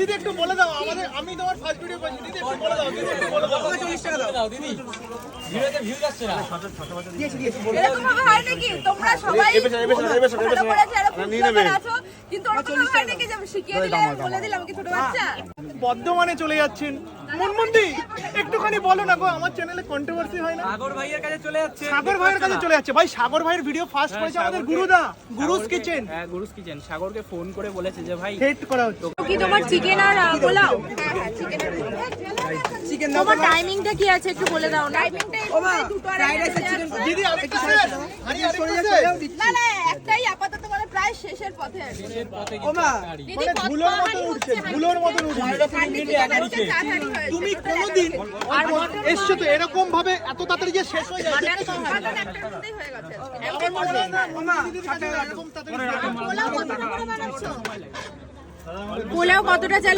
দিদি একটু বলে দাও আমাদের, আমি তোমার ফার্স্ট ভিডিও করছি, দিদি একটু বলে দাও, দিদি একটু বলে দাও। 40 টাকা দাও দিদি, ভিডিওতে ভিউ যাচ্ছে না। এরকম ভাবে হয় নাকি তোমরা সবাই ছোট করেছে আর খুব আছো, কিন্তু ওরকম ভাবে হয় নাকি যে শিখিয়ে দিলে বলে দিলাম কি ছোট বাচ্চা। বর্ধমানে চলে যাচ্ছেন মনমন্দি, একটুখানি বলো না গো, আমার চ্যানেলে কন্ট্রোভার্সি হয় না? সাগর ভাইয়ের কাছে চলে যাচ্ছে, সাগর ভাইয়ের কাছে চলে যাচ্ছে। ভাই সাগর ভাইয়ের ভিডিও ফার্স্ট করেছে আমাদের গুরুদা, গুরুস কিচেন। হ্যাঁ গুরুস কিচেন সাগরকে ফোন করে বলেছে যে ভাই হেড করা হচ্ছে। কি তোমার চিকেন আর পোলাও? হ্যাঁ চিকেন আর চিকেন। তোমার টাইমিংটা কি আছে একটু বলে দাও না। টাইমিংটা দুটো আর দিদি আরেকটু শেষ, হারিয়ে সরে যাচ্ছে। না না একটাই আপাতত মানে প্রায় শেষের পথে আছে। শেষের পথে কিন্তু গাড়ি। দিদি মানে ধুলোর মতো উঠছে, ধুলোর মতো উঠছে। তুমি কোনোদিন এসছো তো এরকম ভাবে এত তাড়াতাড়ি যে শেষ হয়ে যায়? আমার মনে হয় না দিদির কাছে এরকম তাড়াতাড়ি পোলাও কতটা চাল